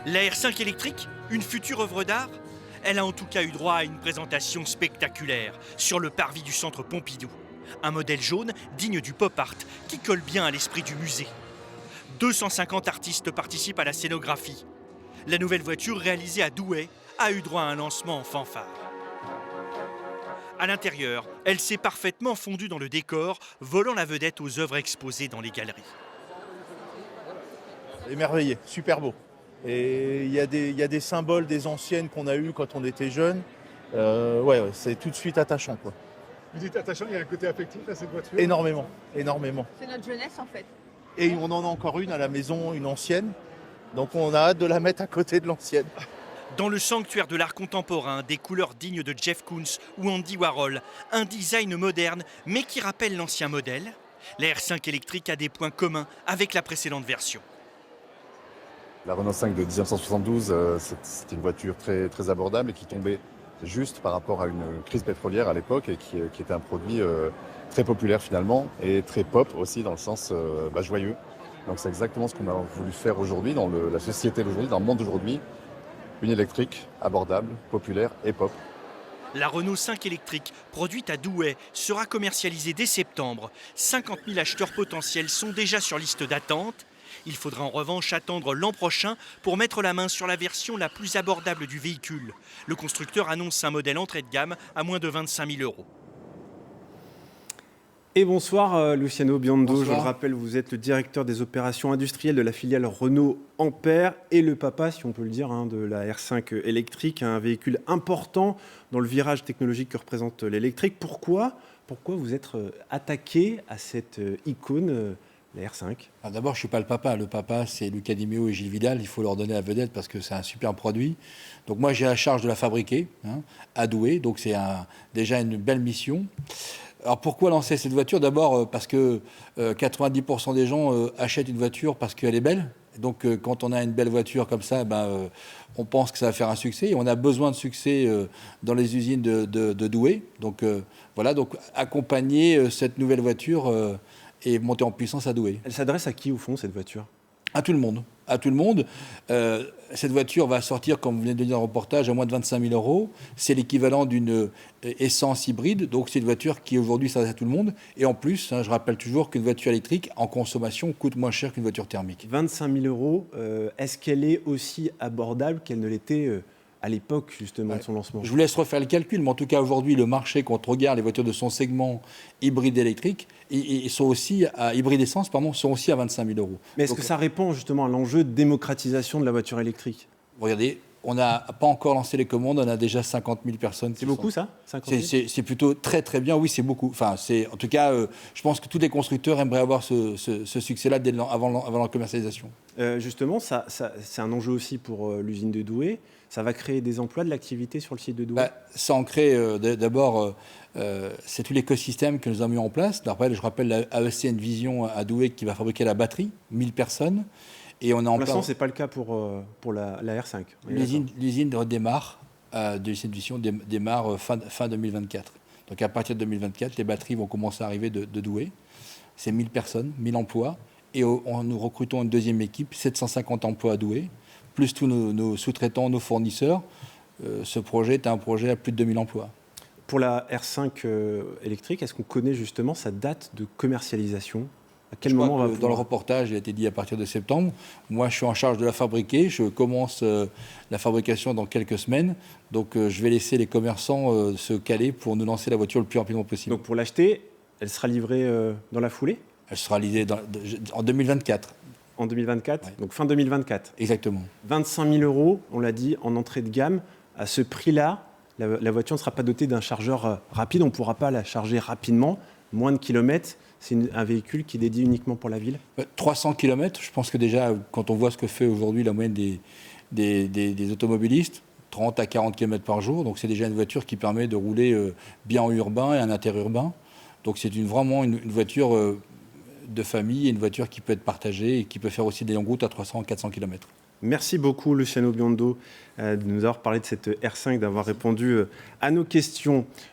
La R5 électrique, une future œuvre d'art? Elle a en tout cas eu droit à une présentation spectaculaire sur le parvis du centre Pompidou. Un modèle jaune digne du pop art qui colle bien à l'esprit du musée. 250 artistes participent à la scénographie. La nouvelle voiture réalisée à Douai a eu droit à un lancement en fanfare. À l'intérieur, elle s'est parfaitement fondue dans le décor, volant la vedette aux œuvres exposées dans les galeries. Émerveillé, super beau. Et il y a des symboles des anciennes qu'on a eues quand on était jeunes. Ouais, c'est tout de suite attachant, quoi. Vous dites attachant, il y a un côté affectif à cette voiture? Énormément, énormément. C'est notre jeunesse en fait. Et on en a encore une à la maison, une ancienne. Donc on a hâte de la mettre à côté de l'ancienne. Dans le sanctuaire de l'art contemporain, des couleurs dignes de Jeff Koons ou Andy Warhol, un design moderne mais qui rappelle l'ancien modèle, la R5 électrique a des points communs avec la précédente version. La Renault 5 de 1972, c'était une voiture très, très abordable et qui tombait juste par rapport à une crise pétrolière à l'époque et qui était un produit très populaire finalement et très pop aussi dans le sens joyeux. Donc c'est exactement ce qu'on a voulu faire aujourd'hui dans la société d'aujourd'hui, dans le monde d'aujourd'hui. Une électrique abordable, populaire et pop. La Renault 5 électrique, produite à Douai, sera commercialisée dès septembre. 50 000 acheteurs potentiels sont déjà sur liste d'attente. Il faudra en revanche attendre l'an prochain pour mettre la main sur la version la plus abordable du véhicule. Le constructeur annonce un modèle entrée de gamme à moins de 25 000 €. Et bonsoir Luciano Biondo, Bonsoir. je le rappelle, vous êtes le directeur des opérations industrielles de la filiale Renault Ampère et le papa, si on peut le dire, de la R5 électrique, un véhicule important dans le virage technologique que représente l'électrique. Pourquoi vous êtes attaqué à cette icône, la R5 ? Alors d'abord, je ne suis pas le papa. Le papa, c'est Luca Di Meo et Gilles Vidal. Il faut leur donner la vedette parce que c'est un super produit. Donc moi, j'ai la charge de la fabriquer à Douai. Donc c'est déjà une belle mission. Alors pourquoi lancer cette voiture ? D'abord parce que 90% des gens achètent une voiture parce qu'elle est belle. Donc quand on a une belle voiture comme ça, on pense que ça va faire un succès. Et on a besoin de succès dans les usines de Douai. Donc voilà, donc accompagner cette nouvelle voiture et monter en puissance à Douai. Elle s'adresse à qui au fond cette voiture ? À tout le monde. À tout le monde. Cette voiture va sortir, comme vous venez de le dire dans le reportage, à moins de 25 000 €. C'est l'équivalent d'une essence hybride. Donc c'est une voiture qui aujourd'hui s'adresse à tout le monde. Et en plus, je rappelle toujours qu'une voiture électrique en consommation coûte moins cher qu'une voiture thermique. 25 000 €, est-ce qu'elle est aussi abordable qu'elle ne l'était à l'époque justement de son lancement ? Je vous laisse refaire le calcul, mais en tout cas aujourd'hui, le marché, quand on regarde les voitures de son segment hybride électrique, ils sont aussi à hybride essence, sont aussi à 25 000 €. Mais est-ce Donc, que ça répond justement à l'enjeu de démocratisation de la voiture électrique ? regardez, on n'a pas encore lancé les commandes, on a déjà 50 000 personnes. C'est beaucoup ça 50 000 C'est plutôt très très bien, oui c'est beaucoup. Enfin, en tout cas, je pense que tous les constructeurs aimeraient avoir ce succès-là avant la commercialisation. Justement, c'est un enjeu aussi pour l'usine de Douai. Ça va créer des emplois, de l'activité sur le site de Douai. Ça en crée d'abord, c'est tout l'écosystème que nous avons mis en place. Je rappelle la AEC Envision à Douai qui va fabriquer la batterie, 1000 personnes. Et on est pour l'instant, ce n'est pas le cas pour la R5. L'usine redémarre, de l'usine Envision démarre fin 2024. Donc à partir de 2024, les batteries vont commencer à arriver de Douai. C'est 1000 personnes, 1000 emplois. Et nous recrutons une deuxième équipe, 750 emplois à Douai, plus tous nos sous-traitants, nos fournisseurs. Ce projet est un projet à plus de 2000 emplois. Pour la R5 électrique, est-ce qu'on connaît justement sa date de commercialisation ? À quel moment on va pouvoir... Dans le reportage, il a été dit à partir de septembre. Moi, je suis en charge de la fabriquer. Je commence la fabrication dans quelques semaines. Donc, je vais laisser les commerçants se caler pour nous lancer la voiture le plus rapidement possible. Donc, pour l'acheter, elle sera livrée dans la foulée ? Elle sera livrée en 2024. En 2024 ? Ouais. Donc, fin 2024. Exactement. 25 000 €, on l'a dit, en entrée de gamme. À ce prix-là, la voiture ne sera pas dotée d'un chargeur rapide. On ne pourra pas la charger rapidement, moins de kilomètres. C'est un véhicule qui est dédié uniquement pour la ville ? 300 km, je pense que déjà, quand on voit ce que fait aujourd'hui la moyenne des automobilistes, 30 à 40 km par jour, donc c'est déjà une voiture qui permet de rouler bien en urbain et en interurbain. Donc c'est vraiment une voiture de famille et une voiture qui peut être partagée et qui peut faire aussi des longues routes à 300 à 400 km. Merci beaucoup Luciano Biondo de nous avoir parlé de cette R5, d'avoir répondu à nos questions.